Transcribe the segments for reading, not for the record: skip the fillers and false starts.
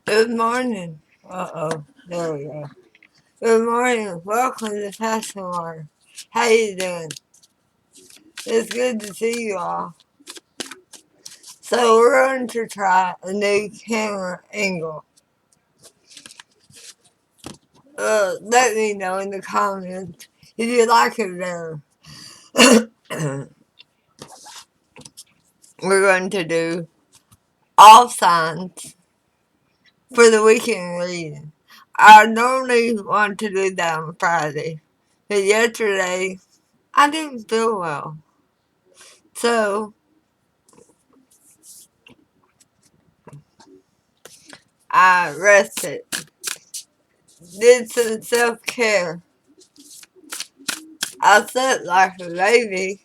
Good morning. There we go. Good morning. Welcome to PassionWater. How you doing? It's good to see you all. So we're going to try a new camera angle. Let me know in the comments if you like it better. We're going to do all signs for the weekend reading. I normally want to do that on Friday, but yesterday I didn't feel well. So I rested, did some self-care. I slept like a baby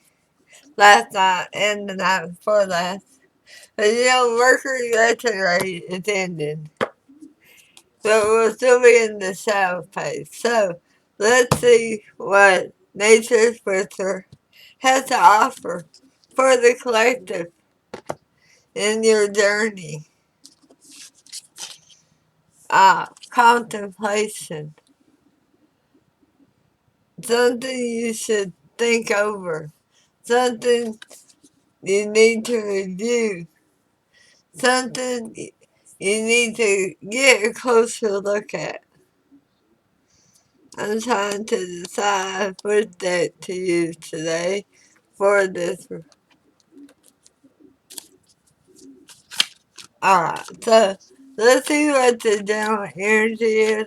last night and the night before last. But Mercury retrograde is ending. So we'll still be in the south phase. So let's see what Nature's Whisper has to offer for the collective in your journey. Contemplation. Something you should think over. Something you need to review. Something you need to get a closer look at. I'm trying to decide which deck to use today for this. Alright, so let's see what the general energy is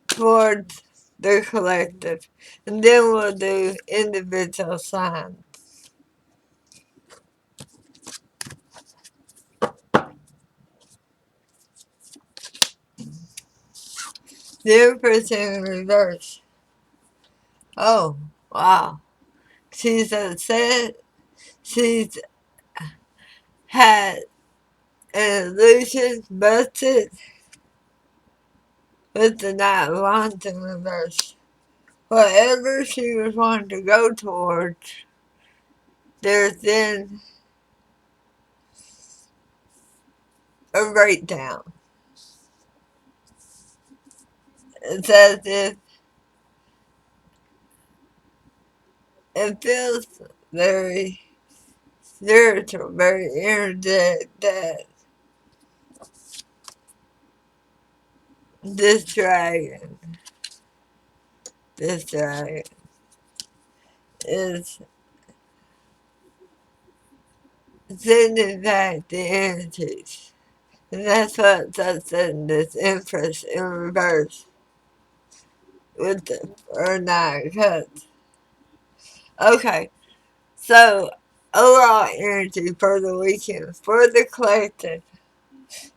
towards the collective. And then we'll do individual signs. The Empress in reverse. Oh, wow. She's upset. She's had an illusion busted with the Knight of Wands in reverse. Whatever she was wanting to go towards, there's then a breakdown. It's as if it feels very spiritual, very energetic that this dragon is sending back the energies. And that's what's upsetting this Empress in reverse with the nine cups. Okay, so overall energy for the weekend for the collective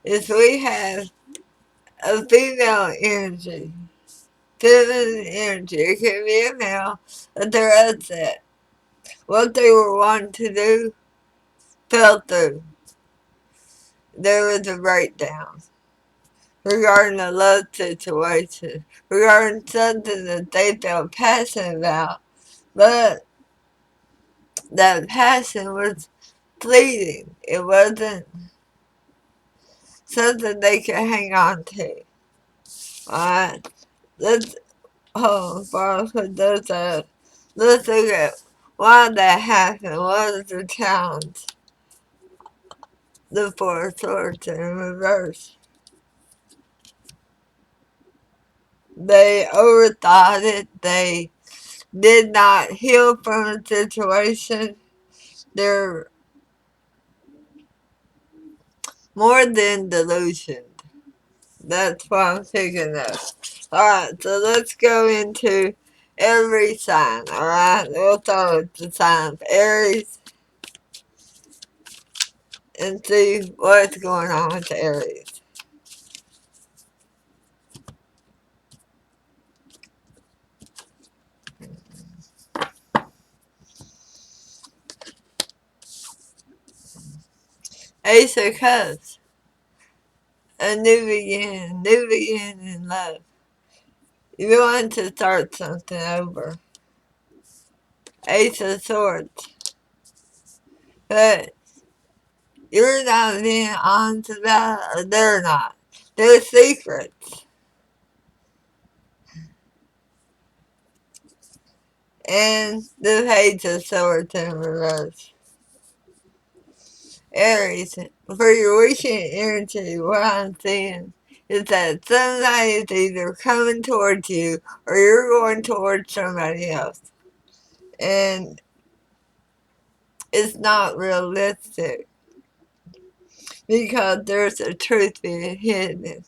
is we have a female energy. Feminine energy. It can be a male, but they're upset. What they were wanting to do fell through. There was a breakdown regarding a love situation, regarding something that they felt passionate about, but that passion was fleeting. It wasn't something they could hang on to. Alright, let's, before I put those up, let's look at why that happened. What was the challenge? The Four of Swords in reverse. They overthought it. They did not heal from the situation. They're more than delusioned. That's what I'm thinking of. Alright, so let's go into every sign, alright? We'll start with the sign of Aries and see what's going on with Aries. Ace of Cups. A new beginning in love. You want to start something over. Ace of Swords. But you're not being honest about it, or they're not. their secrets. And the Page of Swords in reverse. Aries, for your wishing energy, what I'm seeing is that somebody is either coming towards you or you're going towards somebody else. And it's not realistic because there's a truth being hidden.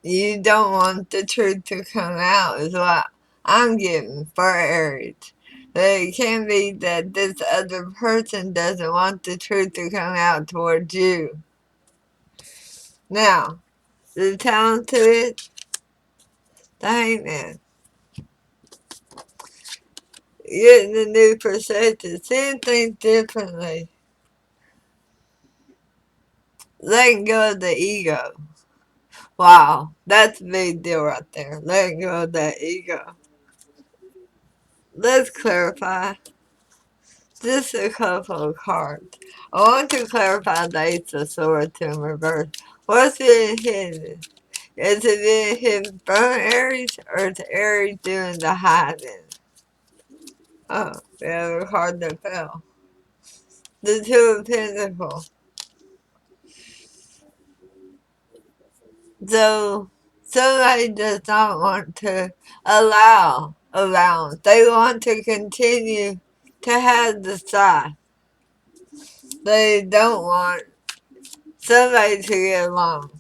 You don't want the truth to come out is what I'm getting for Aries. But it can be that this other person doesn't want the truth to come out towards you. Now, the talent to it, the Hangman. Getting a new perspective, seeing things differently. Letting go of the ego. Wow, that's a big deal right there. Letting go of that ego. Let's clarify just a couple of cards. I want to clarify the Ace of Swords in reverse. What's being hidden? Is it being hidden from Aries or is Aries doing the hiding? Oh, we have a card that fell. The Two of Pentacles. So, somebody does not want to allow allowance. They want to continue to have the side. They don't want somebody to get along.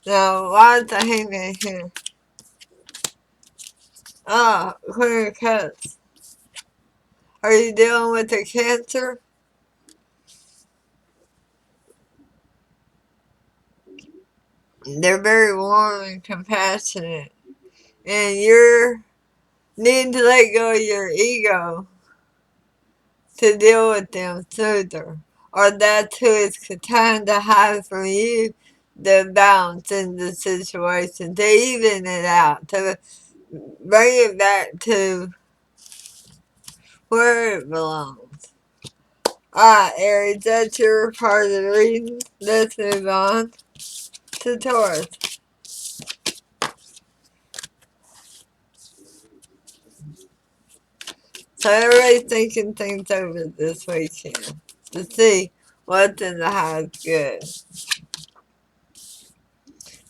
Now, why is the Hangman here? Oh, Queen of Cups. Are you dealing with a Cancer? They're very warm and compassionate. And you need to let go of your ego to deal with them smoother. Or that's who is trying to hide from you the balance in the situation, to even it out, to bring it back to where it belongs. Alright, Aries, that's your part of the reading. Let's move on to Taurus. So everybody's thinking things over this weekend to see what's in the house good.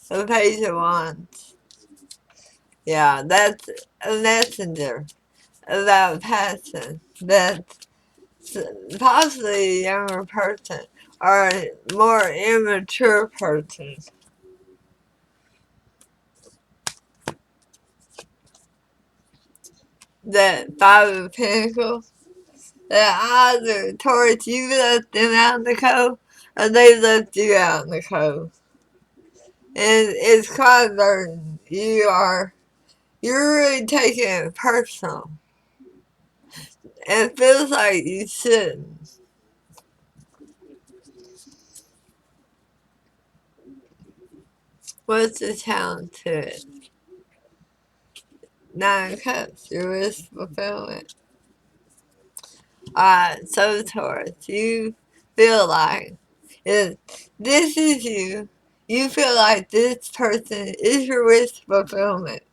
The Page of Wands. Yeah, that's a messenger about passion. That's possibly a younger person or a more immature person. That Five of Pentacles. That either towards you left them out in the cold or they left you out in the cold. And it's quite a burden. You're really taking it personal. And it feels like you shouldn't. What's the challenge to it? Nine of Cups, your wish fulfillment. So Taurus, you feel like if this is you, you feel like this person is your wish fulfillment.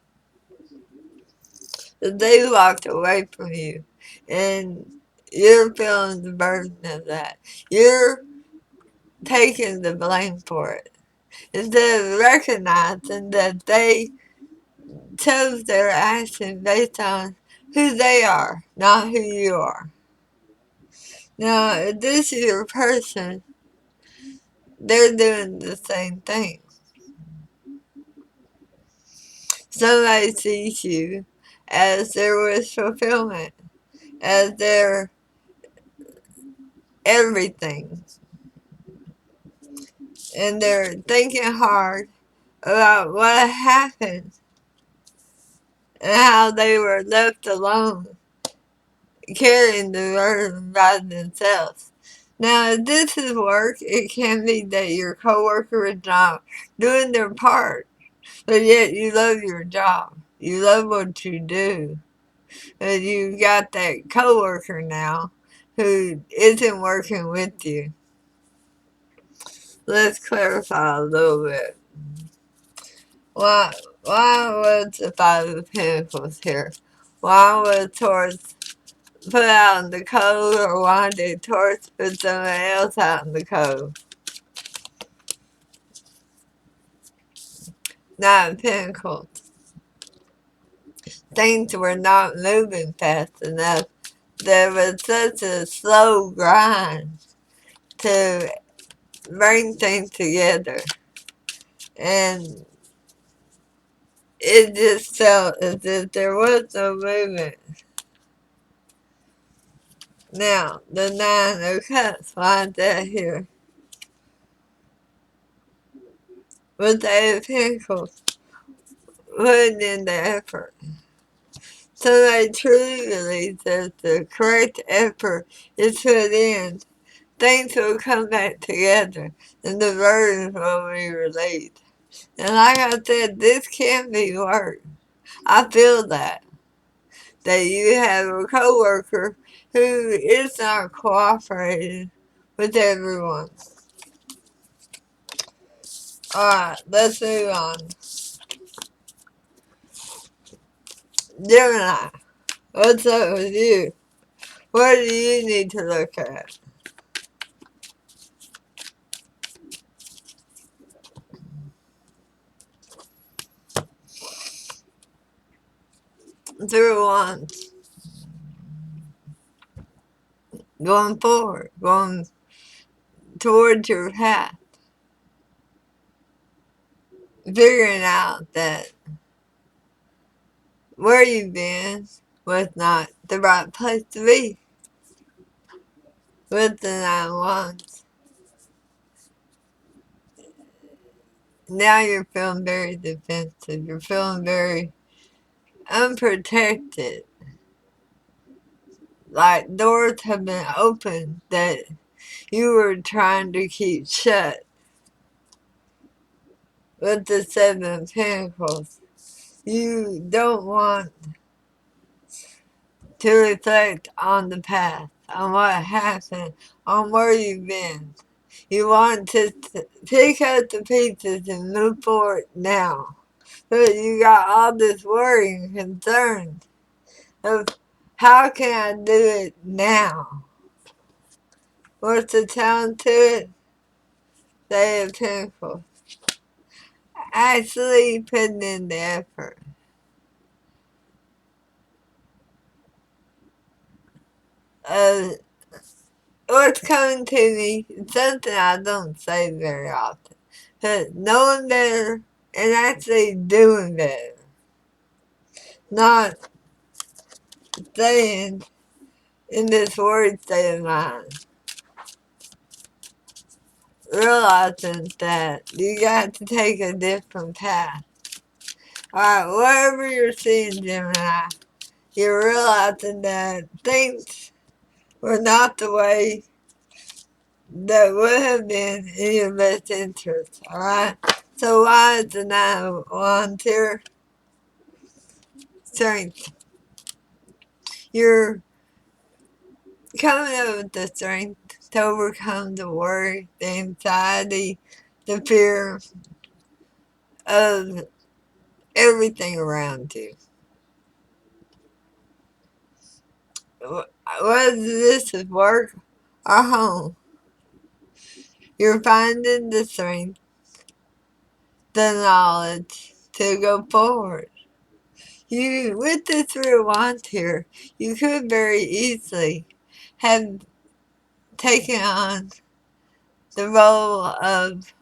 That they walked away from you. And you're feeling the burden of that. You're taking the blame for it. Instead of recognizing that they chose their action based on who they are, not who you are. Now, if this is your person, they're doing the same thing. Somebody sees you as their wish fulfillment, as their everything. And they're thinking hard about what happened and how they were left alone, carrying the burden by themselves. Now, if this is work, it can be that your coworker is not doing their part, but yet you love your job. You love what you do. But you've got that coworker now who isn't working with you. let's clarify a little bit. Why was the Five of Pentacles here? Why was Taurus put out in the cold, or why did Taurus put somebody else out in the cold? Nine of Pentacles. Things were not moving fast enough. There was such a slow grind to bring things together. And it just felt as if there was no movement. Now, the Nine of Cups, why is that here? With the Eight of Pentacles, putting in the effort. So I truly believe that the correct effort is put in, things will come back together and the burdens will be relieved. And like I said, this can be work. I feel that you have a coworker who is not cooperating with everyone. Alright, let's move on. Gemini, what's up with you? What do you need to look at? Through Wands. Going forward, going towards your path. Figuring out that where you've been was not the right place to be. With the Nine Wands. Now you're feeling very defensive. You're feeling very unprotected. Like doors have been opened that you were trying to keep shut. With the Seven of Pentacles, you don't want to reflect on the past, on what happened, on where you've been. You want to pick up the pieces and move forward now. But you got all this worry and concern of how can I do it now? What's the challenge to it? They of Pentacles. Actually putting in the effort. What's coming to me is something I don't say very often. But knowing better and actually doing better. Not staying in this worried state of mind. Realizing that you got to take a different path. Alright, whatever you're seeing, Gemini, you're realizing that things were not the way that would have been in your best interest, alright? So why is the Nine of Wands here? Strength. You're coming up with the strength to overcome the worry, the anxiety, the fear of everything around you. Whether this is work or home, you're finding the strength, the knowledge to go forward. You, with the Three of Wands here, you could very easily have taken on the role of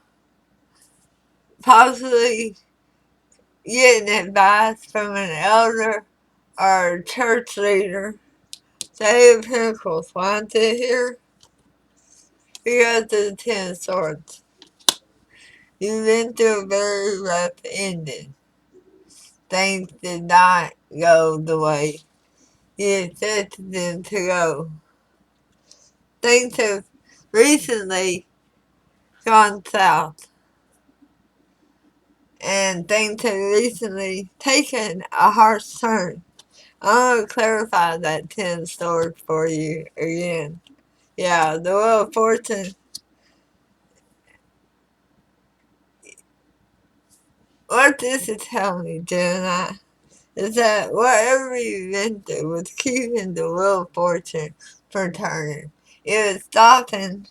possibly getting advice from an elder or a church leader. The Eight of Pentacles, wants it here? Because of the Ten of Swords. You've been through a very rough ending. Things did not go the way you expected them to go. Things have recently gone south. And things have recently taken a harsh turn. I'm going to clarify that 10 swords for you again. Yeah, the Wheel of Fortune what this is telling me, Gemini, is that whatever you went through was keeping the wheel of fortune from turning. It was stopping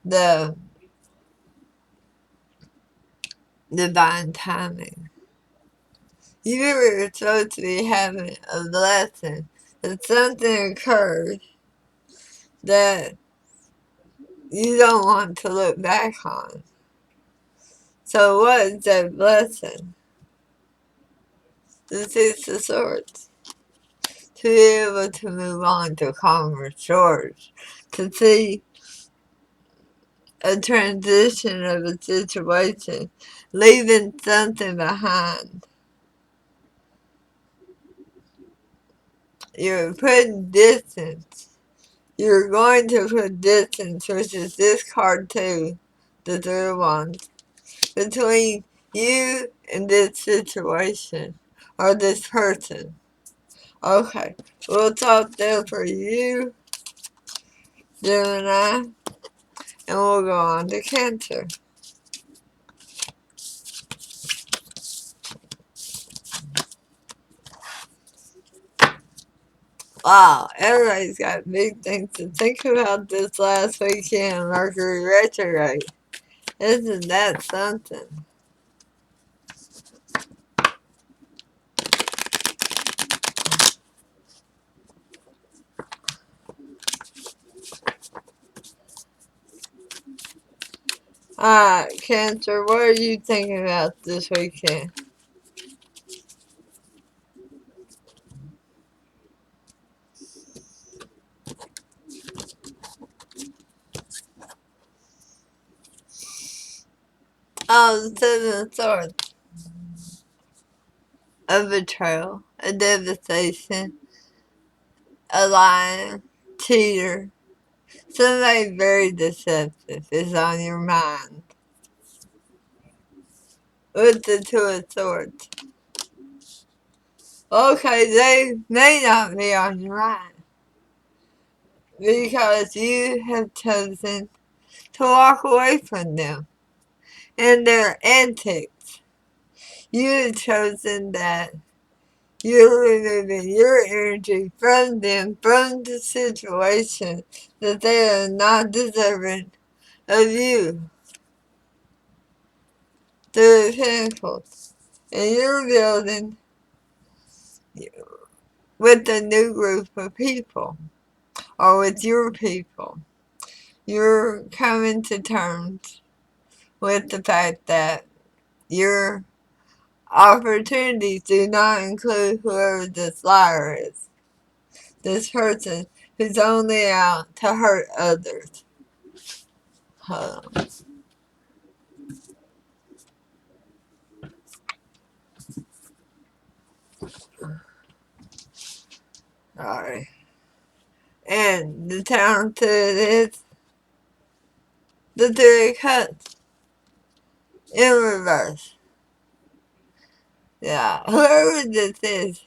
the divine timing. You were supposed to be having a lesson, but something occurred that you don't want to look back on. So what is that blessing? The Six of Swords. To be able to move on to calmer shores. To see a transition of a situation, leaving something behind. You're putting distance. You're going to put distance, which is this card too, the third one, between you and this situation or this person. Okay, we'll talk there for you, Gemini, and we'll go on to Cancer. Wow, everybody's got big things to think about this last weekend, Mercury retrograde. Isn't that something? Alright, Cancer, what are you thinking about this weekend? Oh, the Seven of Swords. A betrayal, a devastation, a liar, cheater. Somebody very deceptive is on your mind. With the Two of Swords. Okay, they may not be on your mind. Because you have chosen to walk away from them and their antics. You have chosen that you're removing your energy from them, from the situation, that they are not deserving of you. The Pentacles. And you're building with a new group of people, or with your people. You're coming to terms with the fact that your opportunities do not include whoever this liar is. This person who's only out to hurt others. Sorry. And the talented is the Three of Cups in reverse. Yeah, whoever this is,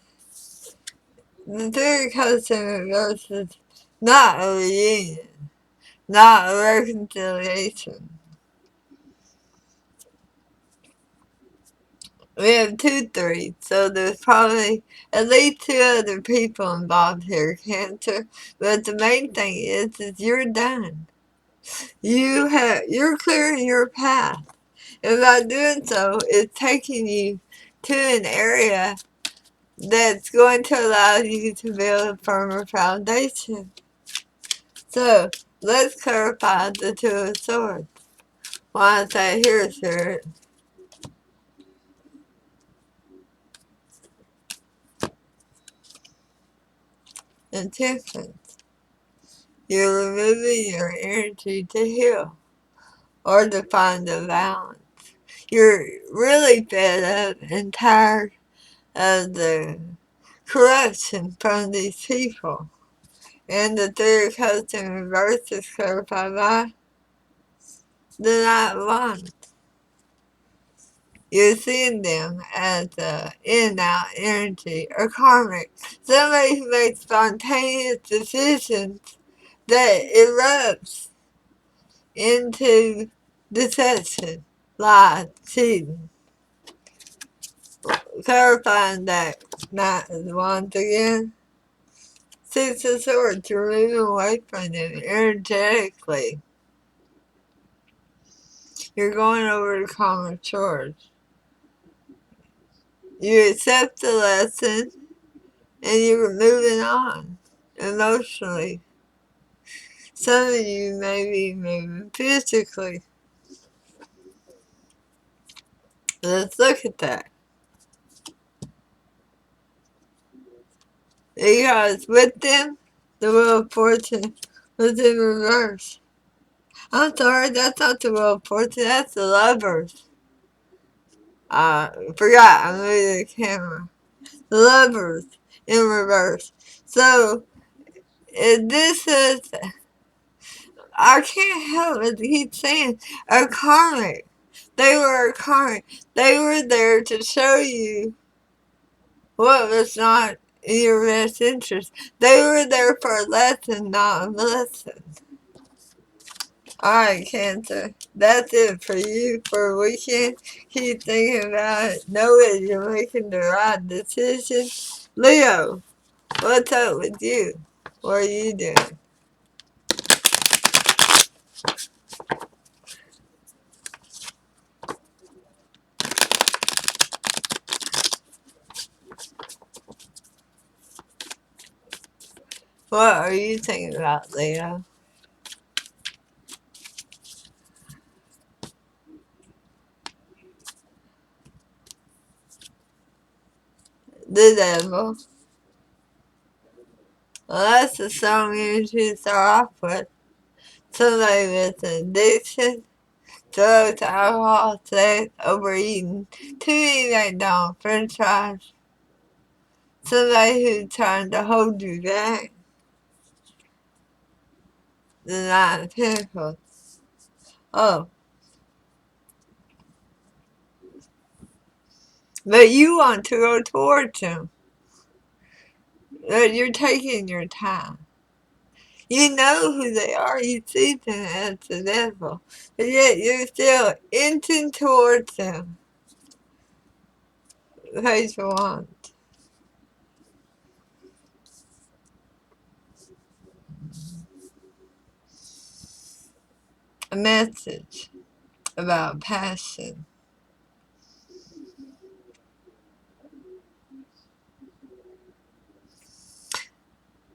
the Three of Cups in reverse is not a reunion, not a reconciliation. We have 2 3s, so there's probably at least 2 other people involved here, Cancer. But the main thing is you're done. You're clearing your path. And by doing so, it's taking you to an area that's going to allow you to build a firmer foundation. So, let's clarify the Two of Swords. Why I say here, Spirit. Intentions. You're removing your energy to heal or to find a balance. You're really fed up and tired of the corruption from these people. And the Three of Cups in reverse is clarified by the Knight of Wands. You're seeing them as in and out energy or karmic. Somebody who makes spontaneous decisions that erupts into deception, lies, cheating. clarifying that Knight of Wands again. Six of Swords, you're moving away from them energetically. You're going over to calmer shores. You accept the lesson and you're moving on emotionally. Some of you may be moving physically. Let's look at that. Because with them, the Wheel of Fortune was in reverse. I'm sorry, that's not the Wheel of Fortune, that's the Lovers. Forgot, I'm moving the camera. The Lovers in reverse. So, if this is, I can't help but keep saying, a karmic. They were a karmic. They were there to show you what was not in your best interest. They were there for a lesson, not a lesson. Alright, Cancer. That's it for you for a weekend. Keep thinking about it. Know that you're making the right decision. Leo, what's up with you? What are you doing? What are you thinking about, Leo? The devil. Well, that's the song you should start off with. Somebody with an addiction, drugs, alcohol, sex, overeating, too many McDonald's, french fries. Somebody who's trying to hold you back. The Nine of Pentacles. Oh. But you want to go towards them. But you're taking your time. You know who they are. You see them as the devil. But yet you're still inching towards them. Page 1. A message about passion.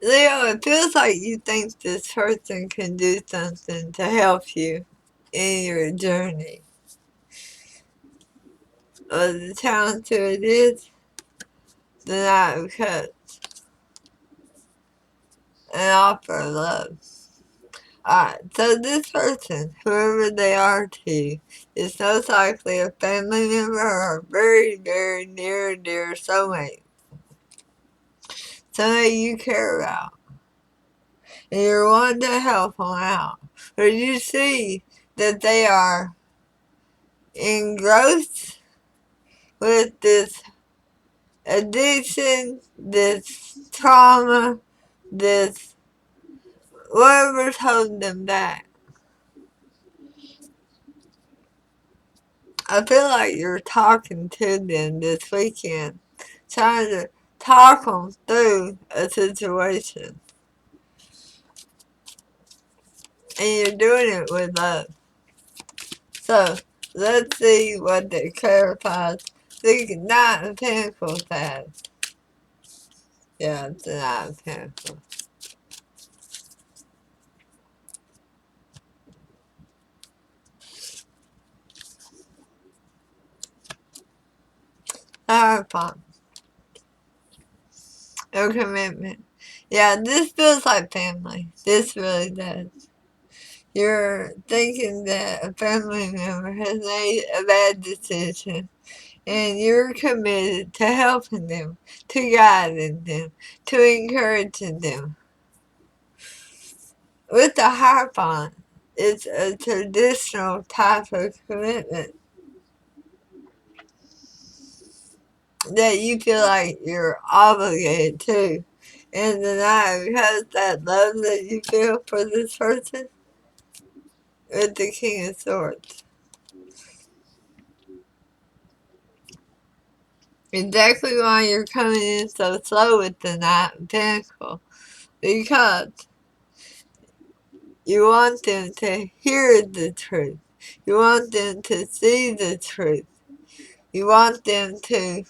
Leo, it feels like you think this person can do something to help you in your journey. Well, the challenge to it is the Knight of Cups. An offer of love. Alright, so this person, whoever they are to you, is most likely a family member or a very, very near and dear soulmate. Somebody you care about. And you're wanting to help them out. But you see that they are engrossed with this addiction, this trauma, this whatever's holding them back. I feel like you're talking to them this weekend, trying to talk them through a situation. And you're doing it with love. So, let's see what it clarifies. The Knight of Pentacles has. Yeah, it's the Knight of Pentacles. Clarifying. Your commitment. Yeah, this feels like family. This really does. You're thinking that a family member has made a bad decision and you're committed to helping them, to guiding them, to encouraging them. With the Hierophant, it's a traditional type of commitment that you feel like you're obligated to. And the Knight, because that love that you feel for this person, with the King of Swords. exactly why you're coming in so slow with the Knight of Pentacles. Because you want them to hear the truth. You want them to see the truth. You want them to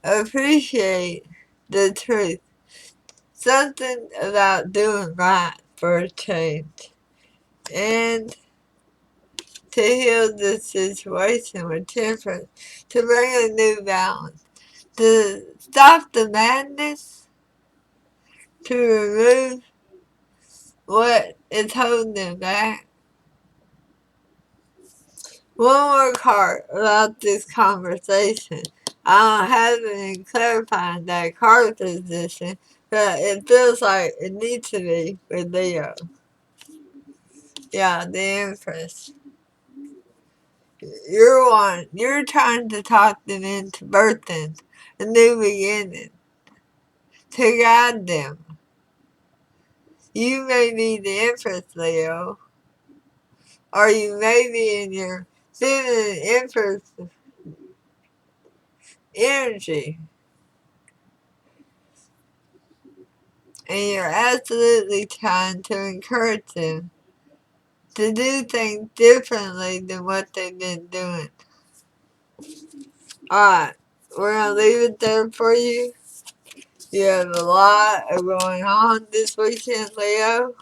appreciate the truth. Something about doing right for a change. And to heal the situation with temperance. To bring a new balance. To stop the madness. To remove what is holding them back. One more card about this conversation. I don't have any clarifying that card position, but it feels like it needs to be with Leo. Yeah, the Empress. You're trying to talk them into birthing a new beginning, to guide them. You may be the Empress, Leo, or you may be in your feminine Empress energy. And you're absolutely trying to encourage them to do things differently than what they've been doing. Alright, we're going to leave it there for you. You have a lot going on this weekend, Leo.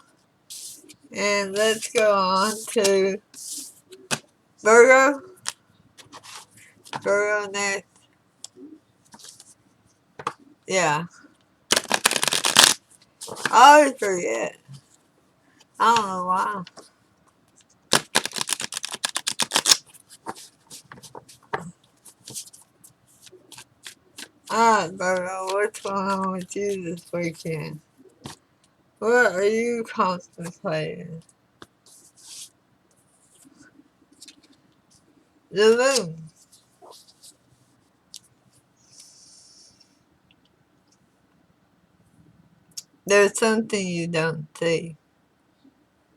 And let's go on to Virgo. Virgo next. Yeah, I always forget. I don't know why. Alright, Virgo, what's going on with you this weekend? What are you contemplating? The moon. There's something you don't see.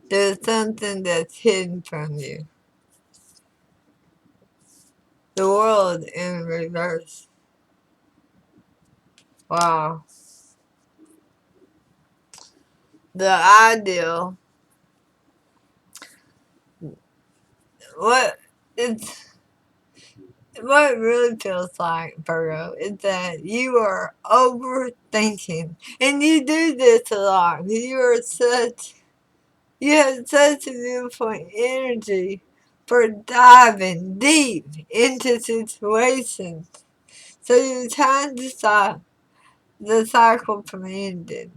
There's something that's hidden from you. The world in reverse. Wow. The ideal. What it's what it really feels like, Virgo, is that you are overthinking. And you do this a lot. You have such a beautiful energy for diving deep into situations. So you're trying to stop the cycle from ending.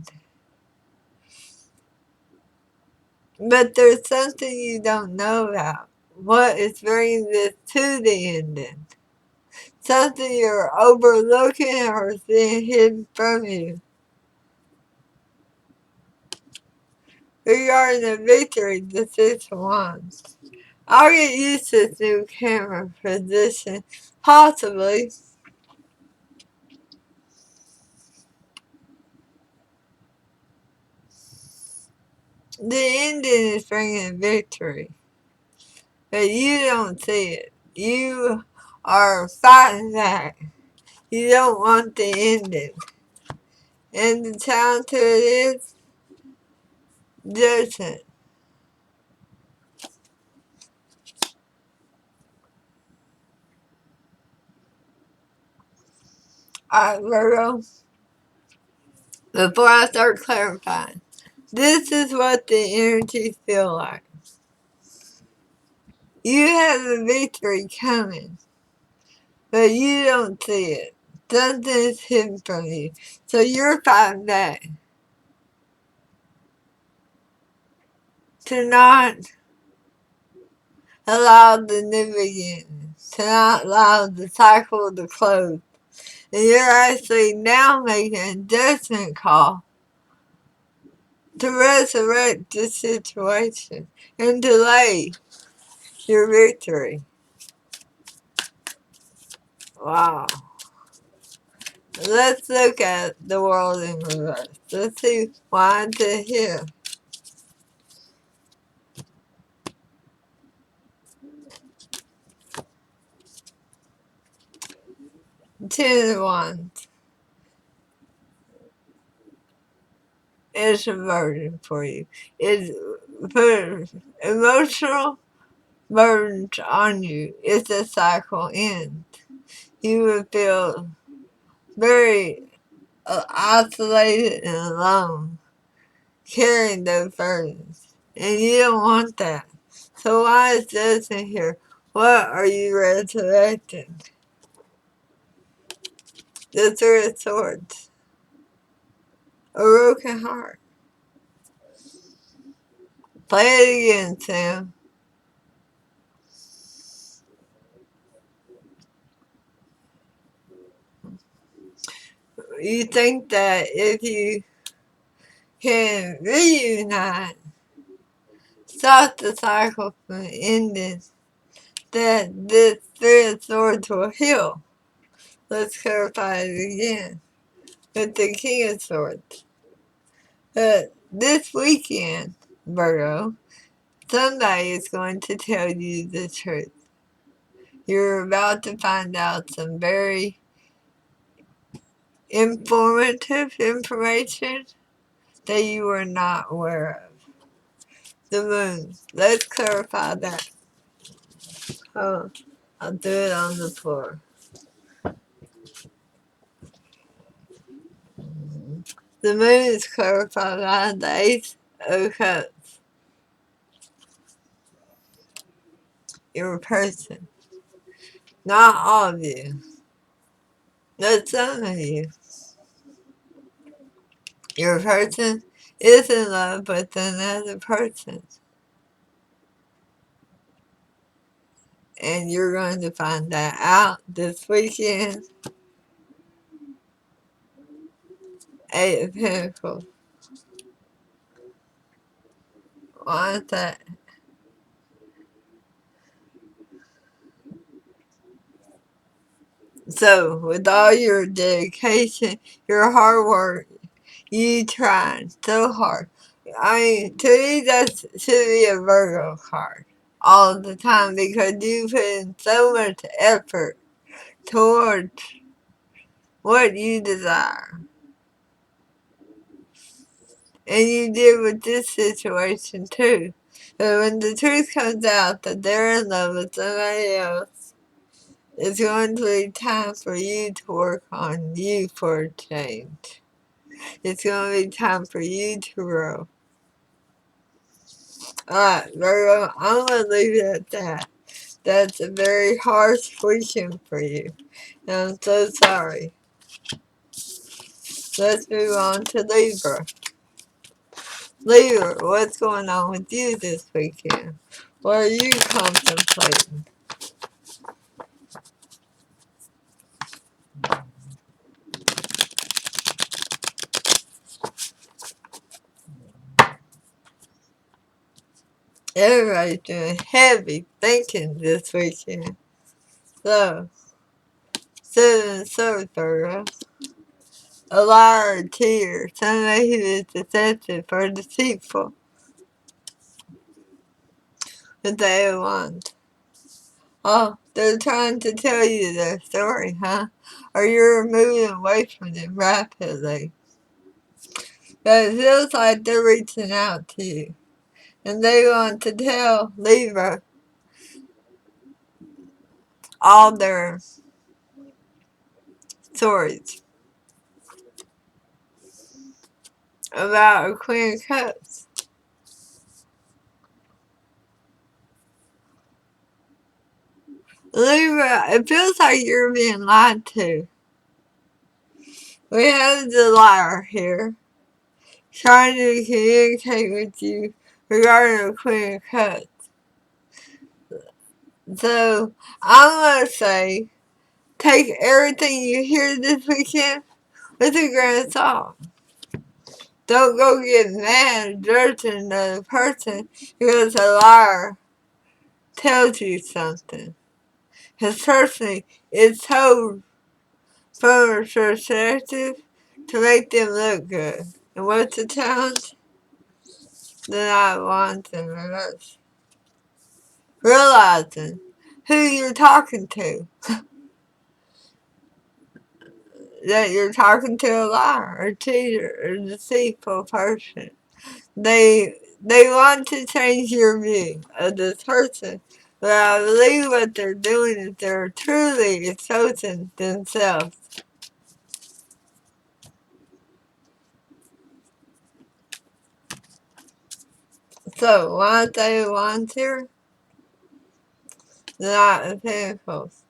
But there's something you don't know about. What is bringing this to the ending? Something you're overlooking or seeing hidden from you. Regarding the victory, the 6 of Wands. I'll get used to this new camera position. Possibly. The ending is bringing victory. But you don't see it. You are fighting back. You don't want the ending. And the challenge to it is judgment. Alright, Virgo. Before I start clarifying, this is what the energies feel like. You have a victory coming, but you don't see it. Something's hidden from you. So you're fighting back to not allow the new beginning, to not allow the cycle to close. And you're actually now making a judgment call to resurrect the situation and delay your victory. Wow. Let's look at the world in reverse. Let's see why to here. Ten of Wands is a burden for you. It's put emotional burdens on you. It's a cycle end. You would feel very isolated and alone carrying those burdens. And you don't want that. So why is this in here? What are you resurrecting? The Three of Swords. A broken heart. Play it again, Sam. You think that if you can reunite, stop the cycle from ending, that this Three of Swords will heal. Let's clarify it again with the King of Swords. But this weekend, Virgo, somebody is going to tell you the truth. You're about to find out some very informative information that you were not aware of. The moon. Let's clarify that. Oh, I'll do it on the floor. The moon is clarified by the Ace of Cups. Your person. Not all of you. But some of you. Your person is in love with another person. And you're going to find that out this weekend. Eight of Pentacles. Why is that? So, with all your dedication, your hard work, you tried so hard. I mean, to me, that should be a Virgo card all the time because you put in so much effort towards what you desire. And you did with this situation too. But when the truth comes out that they're in love with somebody else, it's going to be time for you to work on you for a change. It's going to be time for you to grow. Alright, Virgo, I'm going to leave it at that. That's a very harsh weekend for you. And I'm so sorry. Let's move on to Libra. Libra, what's going on with you this weekend? What are you contemplating? Everybody's doing heavy thinking this weekend. So, Seven of Swords, Virgo. A liar, a cheater, somebody who is deceptive or deceitful. With the Eight of Wands. Oh, they're trying to tell you their story, huh? Or you're moving away from them rapidly. But it feels like they're reaching out to you. And they want to tell Libra all their stories about a Queen of Cups. Libra, it feels like you're being lied to. We have the liar here, trying to communicate with you regarding a Queen of Cups. So, I'm going to say, take everything you hear this weekend with a grain of salt. Don't go get mad judging another person because a liar tells you something. Because personally, it's told from a perspective to make them look good. And what's the challenge? They're not wanting reverse. Realizing who you're talking to. that you're talking to a liar, or cheater, or deceitful person. They want to change your view of this person, but I believe what they're doing is they're truly exposing themselves. So, what they want here? The Knight of Pentacles.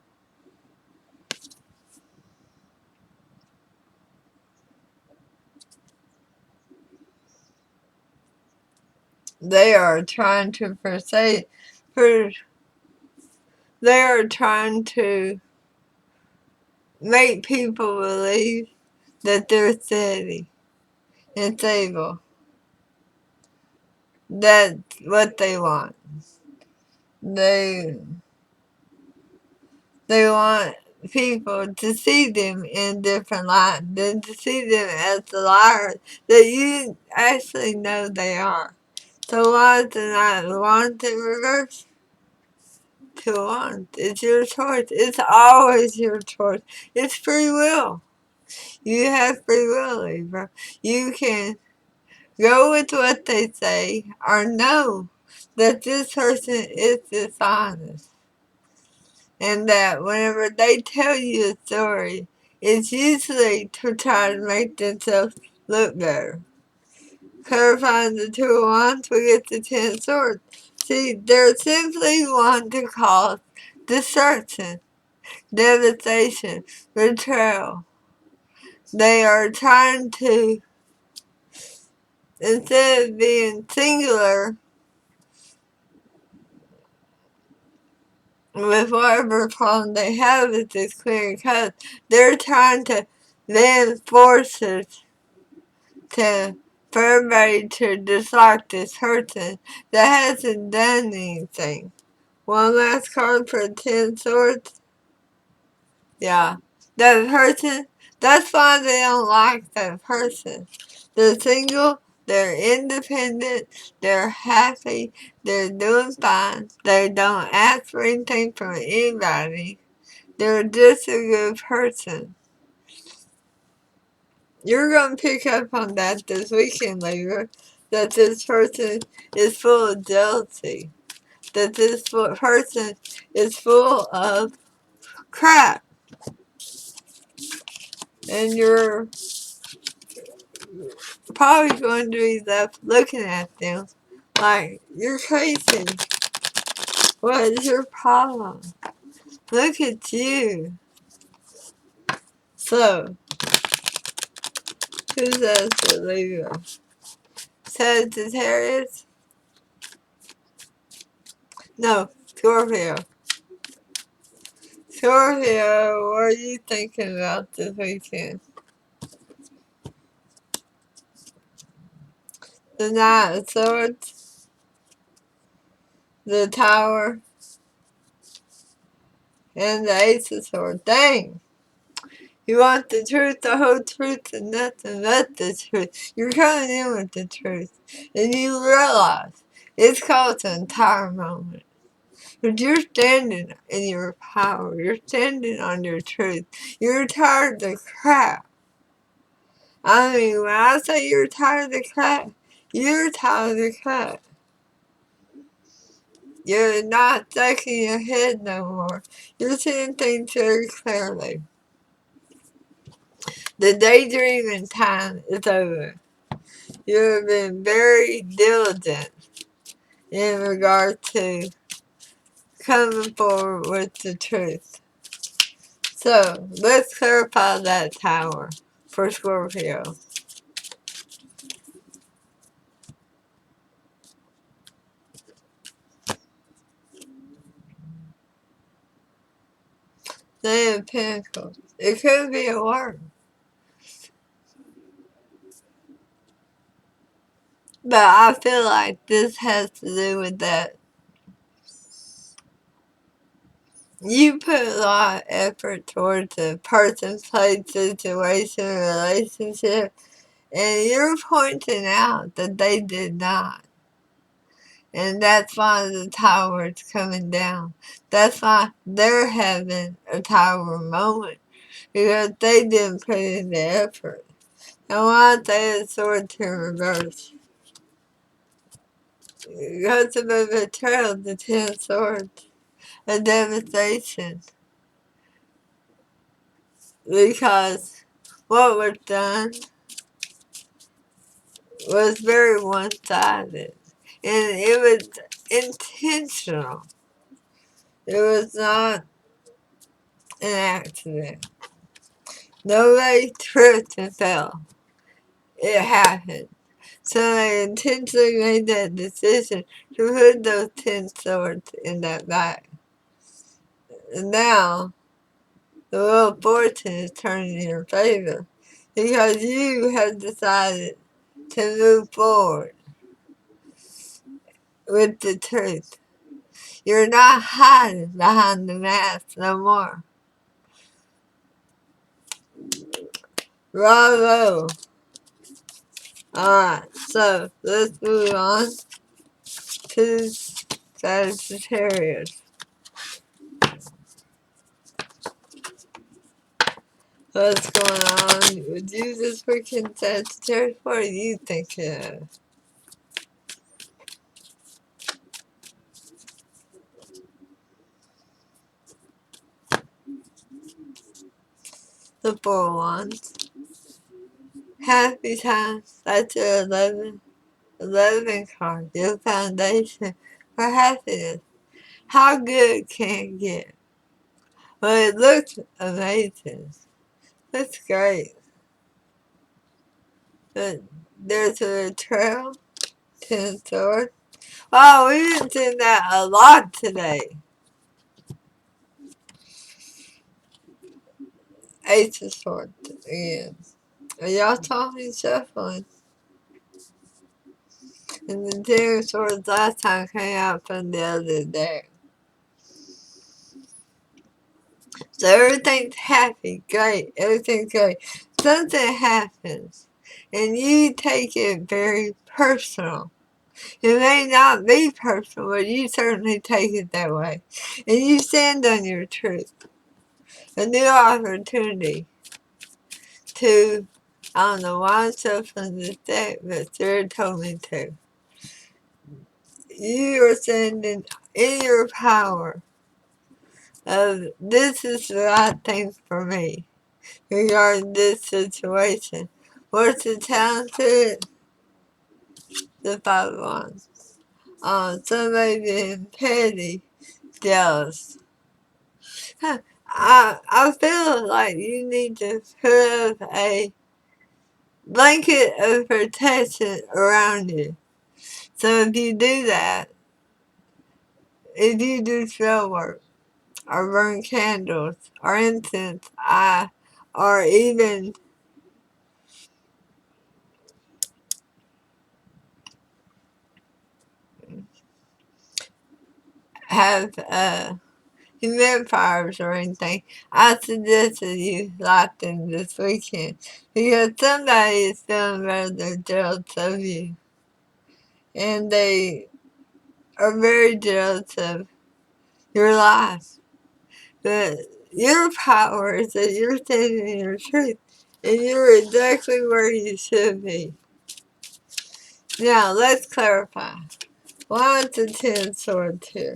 They are trying to they are trying to make people believe that they're steady and stable. That's what they want. They want people to see them in different light, than to see them as the liars that you actually know they are. So why do not want in reverse? To want. It's your choice. It's always your choice. It's free will. You have free will, Libra. You can go with what they say or know that this person is dishonest. And that whenever they tell you a story, it's usually to try to make themselves look better. Clarifying the two of wands, we get the 10 of swords. See, they're simply wanting to cause destruction, devastation, betrayal. They are trying to, instead of being singular with whatever problem they have with this Queen of Cups, they're trying to then force it for everybody to dislike this person that hasn't done anything. One last card for 10 swords. Yeah. That person, that's why they don't like that person. They're single, they're independent, they're happy, they're doing fine, they don't ask for anything from anybody. They're just a good person. You're going to pick up on that this weekend, Libra, that this person is full of jealousy, that this person is full of crap, and you're probably going to be left looking at them like, you're crazy. What is your problem? Look at you. So, who's else for Libra? Sagittarius? No, Scorpio. Scorpio, what are you thinking about this weekend? The Knight of Swords, the Tower, and the Ace of Swords. Dang! You want the truth, the whole truth, and nothing but the truth. You're coming in with the truth, and you realize it's called an entire moment. But you're standing in your power. You're standing on your truth. You're tired of the crap. I mean, when I say you're tired of the crap, you're tired of the crap. You're not stuck in your head no more. You're seeing things very clearly. The daydreaming time is over. You have been very diligent in regard to coming forward with the truth. So, let's clarify that tower for Scorpio. Nine of Pentacles. It could be a word. But I feel like this has to do with that. You put a lot of effort towards a person, place, situation, relationship, and you're pointing out that they did not. And that's why the tower is coming down. That's why they're having a tower moment. because they didn't put in the effort. And why is the sword to reverse? Because of the betrayal, the 10 swords, a devastation. Because what was done was very one-sided. And it was intentional. It was not an accident. Nobody tripped and fell. It happened. So they intentionally made that decision to put those 10 swords in that bag. And now, the wheel of fortune is turning in your favor because you have decided to move forward with the truth. You're not hiding behind the mask no more. Bravo! Alright, so let's move on to Sagittarius. What's going on with you this weekend, Sagittarius? What are you thinking of? The 4 of Wands. Happy times. That's your 11 card. Your foundation for happiness. How good can it get? Well, it looks amazing. That's great. But there's a betrayal. 10 swords. Wow, we've been seeing that a lot today. Ace of Swords again. Y'all saw me shuffling. And the 10 of Swords last time came out from the other deck. So everything's happy, great, everything's great. Something happens, and you take it very personal. It may not be personal, but you certainly take it that way. And you stand on your truth. A new opportunity to, I don't know why I'm shuffling this deck, but Spirit told me to. You are standing in your power of this is the right thing for me regarding this situation. What's the challenge to it? The 5 of Wands. Somebody being petty, jealous. I feel like you need to put up a blanket of protection around you. So if you do that, if you do spell work, or burn candles, or incense, or even have humidifiers or anything, I suggest that you light them this weekend because somebody is feeling rather jealous of you, and they are very jealous of your life. But your power is that you're standing in your truth, and you're exactly where you should be. Now, let's clarify. Why is the 10 swords here?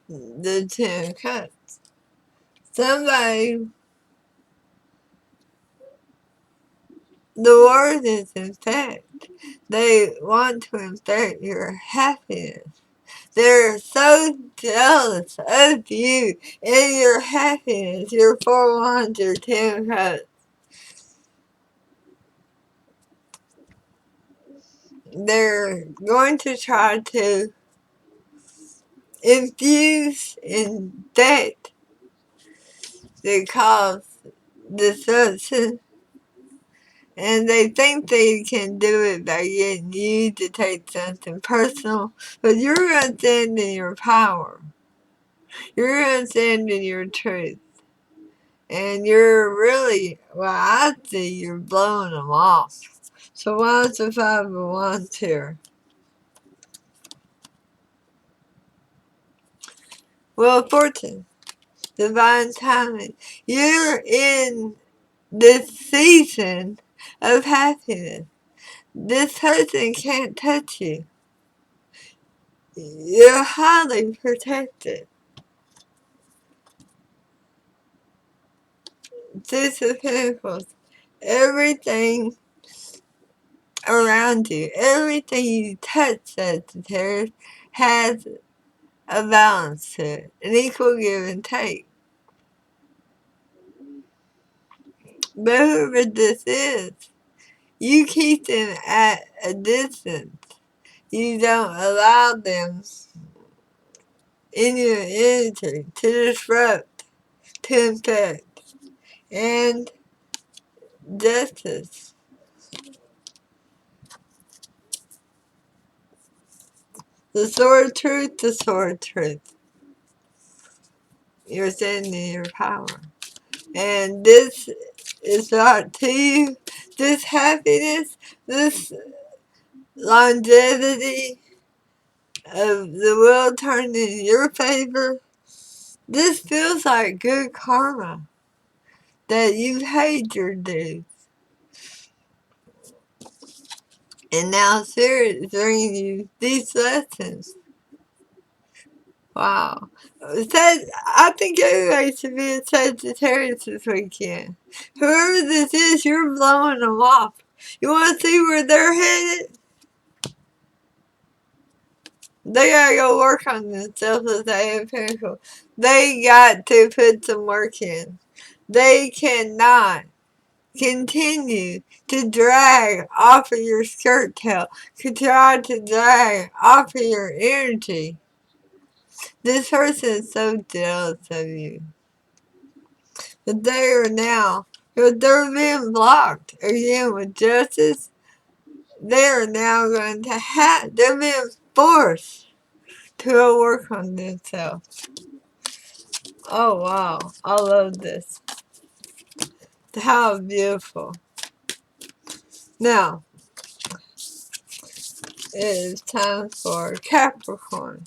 The 10 cups. Somebody, the word is infect. They want to infect your happiness. They're so jealous of you and your happiness, your 4 wands, your 10 cups. They're going to try to infuse infect that cause disruption. And they think they can do it by getting you to take something personal, but you're going to stand in your power. You're going to stand in your truth. And you're really, well, I see you're blowing them off. So why's the Five of Wands here? Well, fortune, divine timing. You're in this season of happiness. This person can't touch you. You're highly protected. Six of Pentacles. Everything around you, everything you touch, Sagittarius, has a balance to it, an equal give and take. But whoever this is, you keep them at a distance. You don't allow them in your energy to disrupt, to infect, and justice. The sword of truth, the sword of truth. You're standing in your power. And this is brought to you. This happiness, this longevity of the world turning in your favor. This feels like good karma that you've paid your dues. And now Spirit is bringing you these lessons. Wow. I think everybody should be a Sagittarius this weekend. Whoever this is, you're blowing them off. You want to see where they're headed? They gotta go work on themselves as they have Pentacles. They got to put some work in. They cannot continue to drag off of your skirt tail, to try to drag off of your energy. This person is so jealous of you. But they are now, if they're being blocked again with justice, they are now going to they're being forced to go work on themselves. Oh wow, I love this. How beautiful. Now, it is time for Capricorn.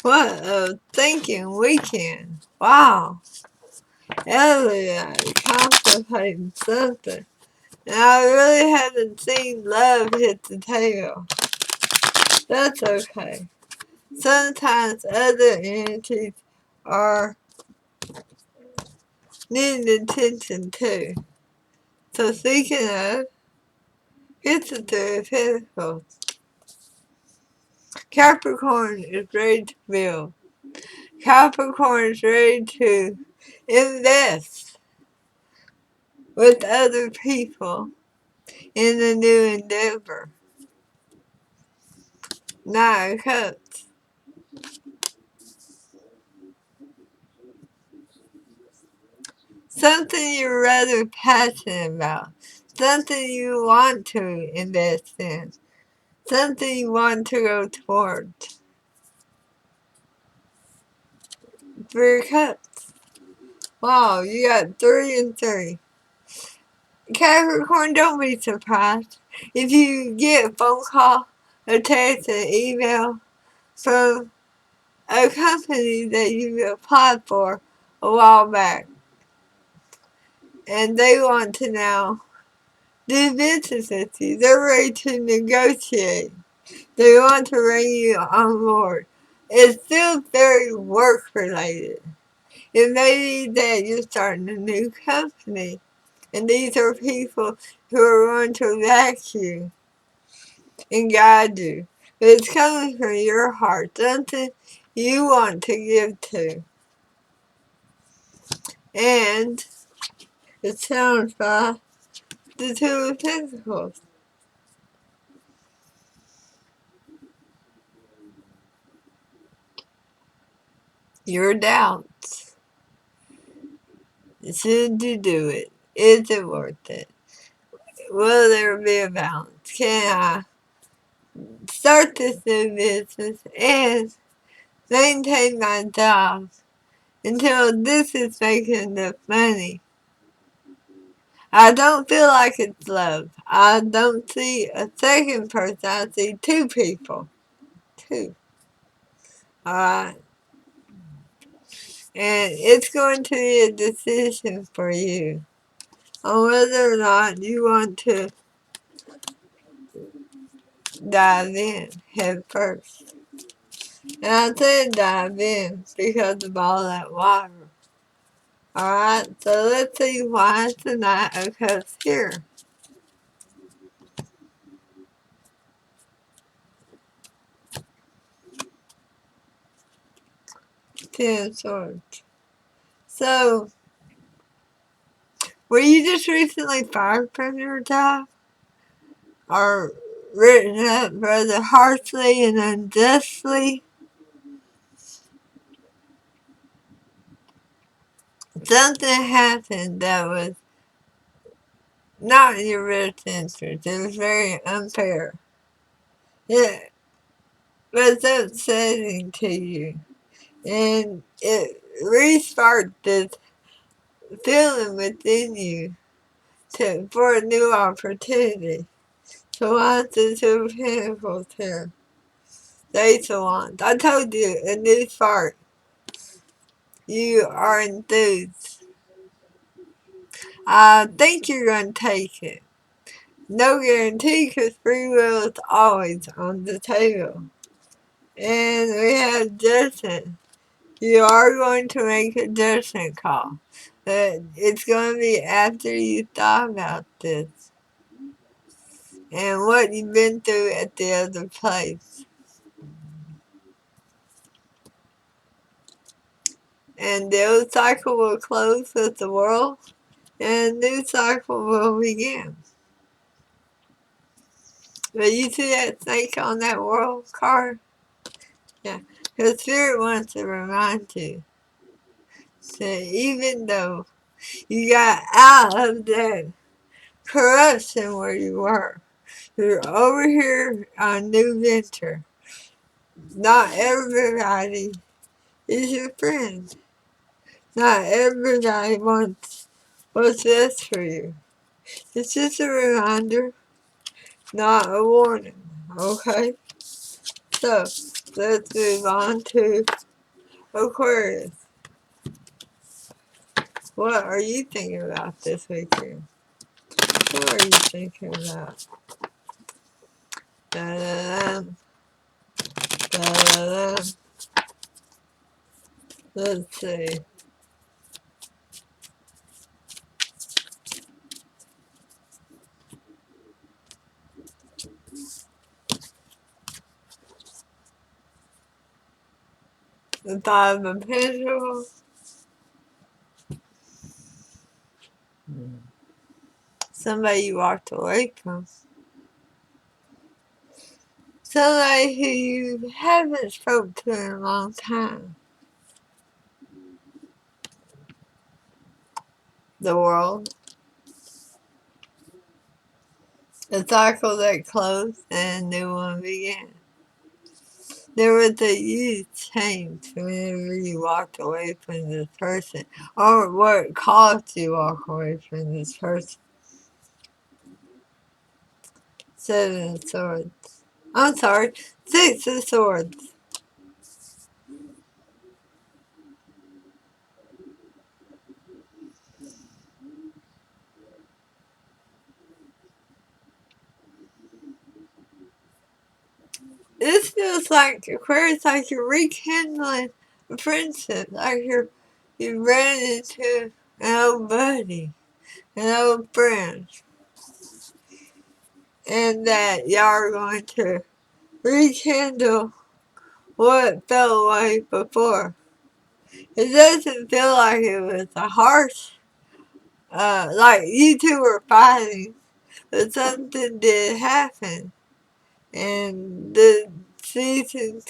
What a thinking weekend. Wow. Everybody contemplating something. And I really haven't seen love hit the table. That's okay. Sometimes other entities are needing attention too. So speaking of, it's the Three of Pentacles. Capricorn is ready to build. Capricorn is ready to invest with other people in a new endeavor. Nine of Cups. Something you're rather passionate about. Something you want to invest in. Something you want to go towards. Three of Cups. Wow, you got 3 and 3. Capricorn, don't be surprised if you get a phone call, a text, an email from a company that you applied for a while back. And they want to now do business with you. They're ready to negotiate. They want to bring you on board. It's still very work related. It may be that you're starting a new company. And these are people who are going to back you and guide you. But it's coming from your heart, something you want to give to. And it's challenged by the Two of Pentacles. Your doubts. Should you do it? Is it worth it? Will there be a balance? Can I start this new business and maintain my job until this is making the money. I don't feel like it's love. I don't see a second person. I see two people. Two. Alright? And it's going to be a decision for you on whether or not you want to dive in head first. And I said dive in because of all that water. Alright, so let's see why tonight occurs here. 10 of Swords. So, were you just recently fired from your job? Or written up rather harshly and unjustly? Something happened that was not in your best interest. It was very unfair. It was upsetting to you. And it resparked this feeling within you for a new opportunity. So what's the Two of Pentacles here? The Ace of Wands. I told you, a new spark. You are enthused. I think you're going to take it. No guarantee, because free will is always on the table. And we have judgment. You are going to make a judgment call. But it's going to be after you thought about this and what you've been through at the other place. And the old cycle will close with the world, and a new cycle will begin. But you see that snake on that world card? Yeah. Because Spirit wants to remind you that even though you got out of that corruption where you were, you're over here on a new venture. Not everybody is your friend. Not everybody wants what's best for you. It's just a reminder, not a warning. Okay? So, let's move on to Aquarius. What are you thinking about this weekend? What are you thinking about? Da-da-da, da-da-da. Let's see. The Five of Pentacles. Somebody you walked away from. Somebody who you haven't spoken to in a long time. The world. A cycle that closed and a new one began. There was a huge change whenever you walked away from this person, or what caused you to walk away from this person. Seven of Swords. I'm sorry, Six of Swords. This feels like Aquarius, like you're rekindling a friendship, like you ran into an old buddy, an old friend, and that y'all are going to rekindle what fell away before. It doesn't feel like it was a harsh, like you two were fighting, but something did happen, and the season's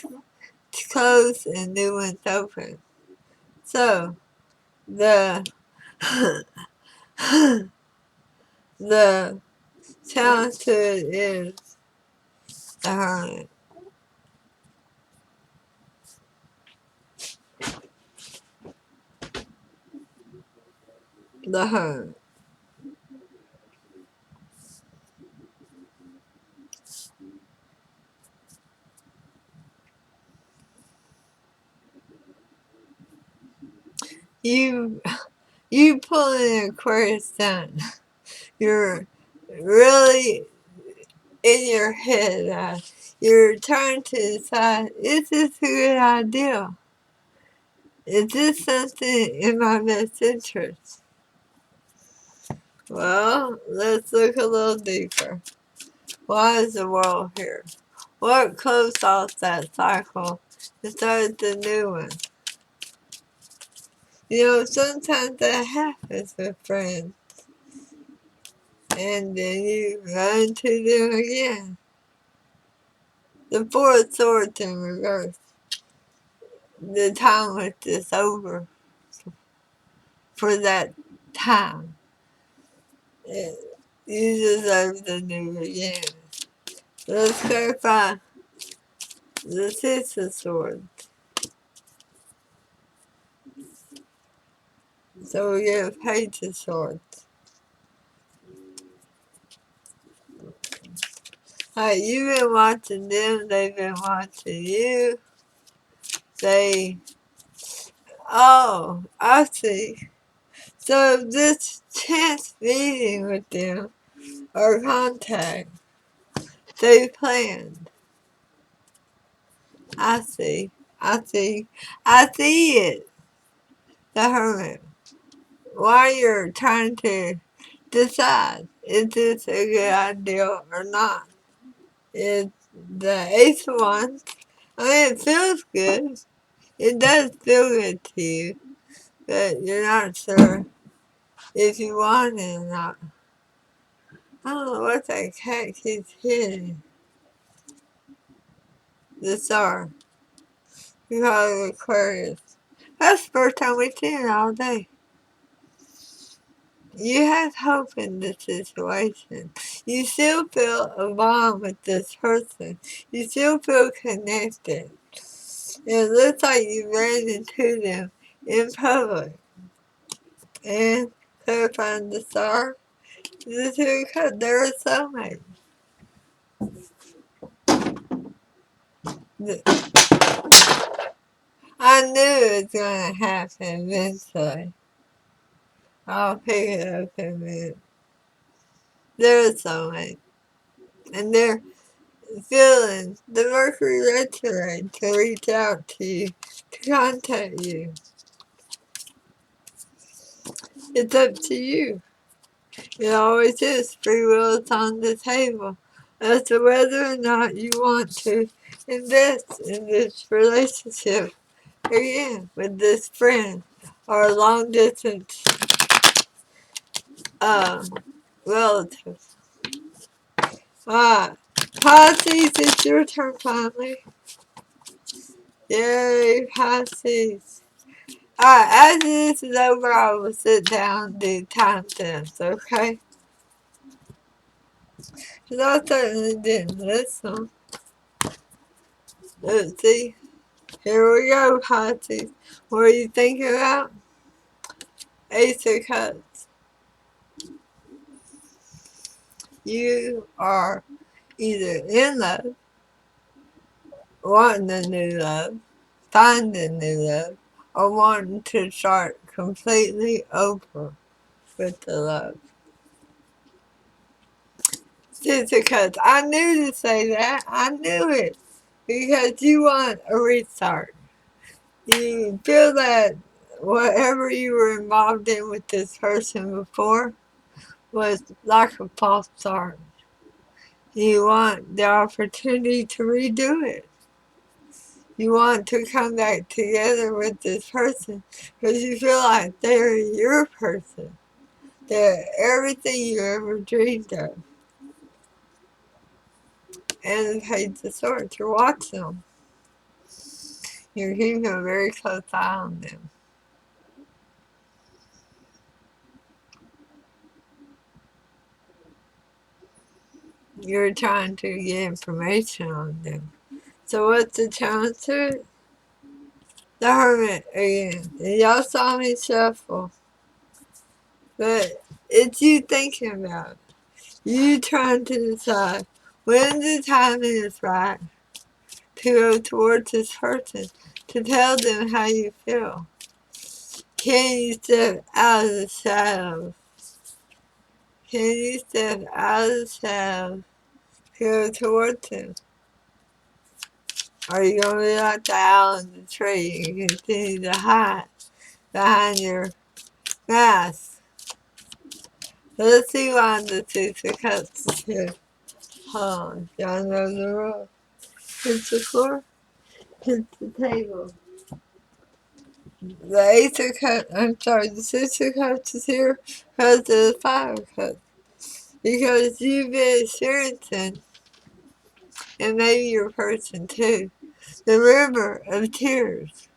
closed and new one's open. So, the, the challenge to it is the Hermit. the home. You pull an Aquarius down. You're really in your head. You're trying to decide, is this a good idea? Is this something in my best interest? Well, let's look a little deeper. Why is the world here? What closed off that cycle and started the new one? You know, sometimes that happens with friends, and then you run into them again. The Four of Swords in reverse. The time was just over for that time. You deserve the new beginning. Let's clarify the Six of Swords. So we get a Page of Swords. Alright, you've been watching them, they've been watching you. Oh, I see. So this chance meeting with them or contact, they planned. I see. I see. I see it. The Hermit. While you're trying to decide, is this a good idea or not? It's the Ace of Wands. I mean, it feels good. It does feel good to you, but you're not sure if you want it or not. I don't know what that cat keeps hitting. The Star. You call it Aquarius. That's the first time we've seen it all day. You have hope in this situation. You still feel a bond with this person. You still feel connected. It looks like you ran into them in public. And clarifying the Star, the two because they're a soulmate. I knew it was going to happen eventually. I'll pick it up in a minute. They're a soulmate. And they're feeling the Mercury retrograde to reach out to you, to contact you. It's up to you. It always is. Free will is on the table as to whether or not you want to invest in this relationship again with this friend or a long distance relative. Alright, Pisces, it's your turn finally. Yay, Pisces. Alright, after this is over, I will sit down and do time stamps, okay? Because I certainly didn't listen. Let's see. Here we go, Pisces. What are you thinking about? Ace of Cups. You are either in love, wanting a new love, finding new love, or wanting to start completely over with the love. Six of Cups. I knew to say that. I knew it. Because you want a restart. You feel that whatever you were involved in with this person before was like a false start. You want the opportunity to redo it. You want to come back together with this person because you feel like they're your person. They're everything you ever dreamed of. And the Page of Swords, you're watching them. You're keeping a very close eye on them. You're trying to get information on them. So what's the challenge to it? The Hermit again. And y'all saw me shuffle. But it's you thinking about it. You trying to decide when the timing is right to go towards this person, to tell them how you feel. Can you step out of the shadows? Can you step out of the shadows to go towards them? Are you going to be like the owl in the tree and continue to hide behind your mask? Let's see why the Six of Cups is here. Hold on, y'all know the rule. Hit the floor, hit the table. The Ace of Cups, I'm sorry, the Six of Cups is here because of the Five of Cups. Because you've been experiencing, and maybe your person too, the river of tears.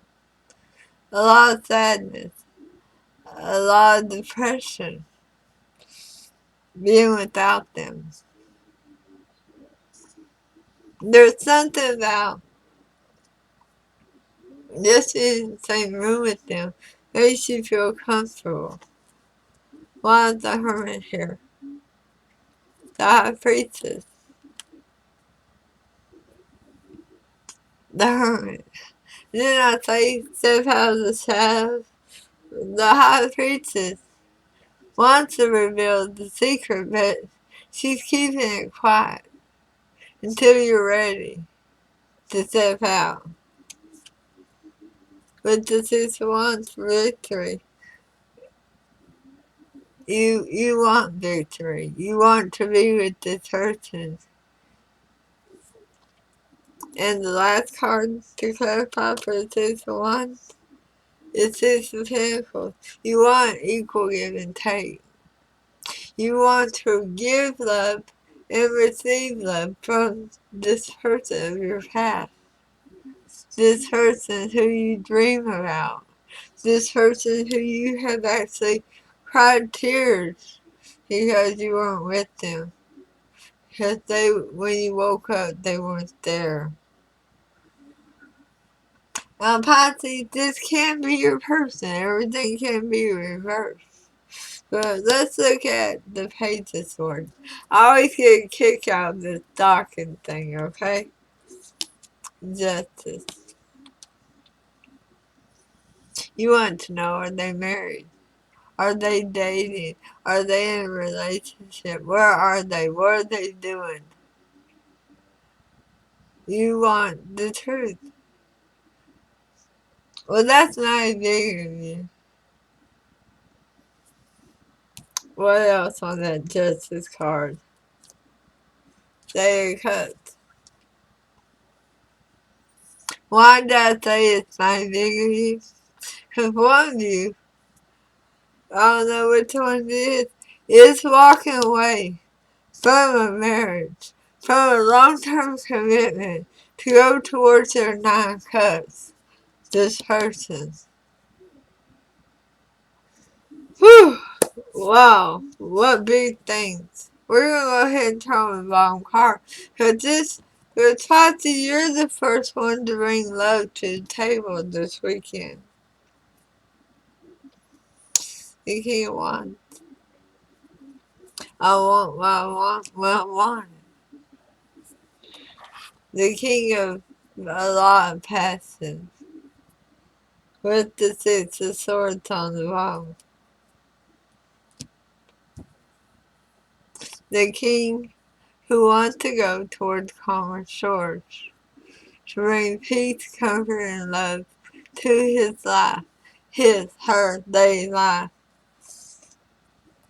A lot of sadness, a lot of depression, being without them. There's something about just in the same room with them makes you feel comfortable. Why is the Hermit here? The High Priestess. The Hermit. Didn't I say step out of the shadows? The High Priestess wants to reveal the secret, but she's keeping it quiet until you're ready to step out. With the Six of Wands for victory. You want victory. You want to be with this person. And the last card to clarify for the Six of Wands is Six of Pentacles. You want equal give and take. You want to give love and receive love from this person of your past. This person who you dream about. This person who you have actually cried tears because you weren't with them. Because when you woke up, they weren't there. Now, Pisces, this can be your person. Everything can be reversed. But let's look at the Page of Swords. I always get a kick out of this docking thing, okay? Justice. You want to know, are they married? Are they dating? Are they in a relationship? Where are they? What are they doing? You want the truth. Well, that's not big of you. What else on that Justice card? They cut. Why did I say it's not big of you? Because one of you, I don't know which one it is walking away from a marriage, from a long-term commitment to go towards their 9 cups. This person. Whew! Wow, what big things. We're gonna go ahead and turn on the bottom card. Because Tati, you're the first one to bring love to the table this weekend. The King of Wands. I want what I want, what I want. The King of a lot of passion. With the Six of Swords on the bottom. The King who wants to go towards calmer shores. To bring peace, comfort, and love to his life. Her, they life.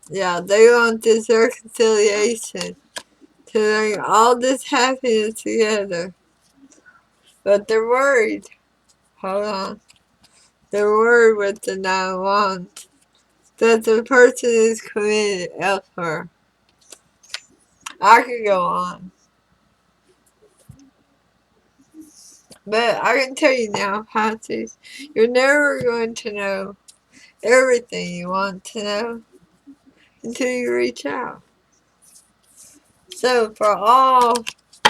Yeah, they want this reconciliation to bring all this happiness together. But they're worried. Hold on. They're worried with the 9 wands that the person is committed elsewhere. I could go on. But I can tell you now, Pisces, you're never going to know everything you want to know until you reach out. So for all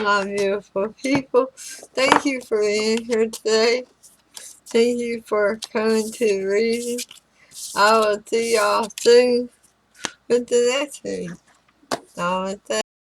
my beautiful people, thank you for being here today. Thank you for coming to the reading. I will see y'all soon. with the next reading. Namaste.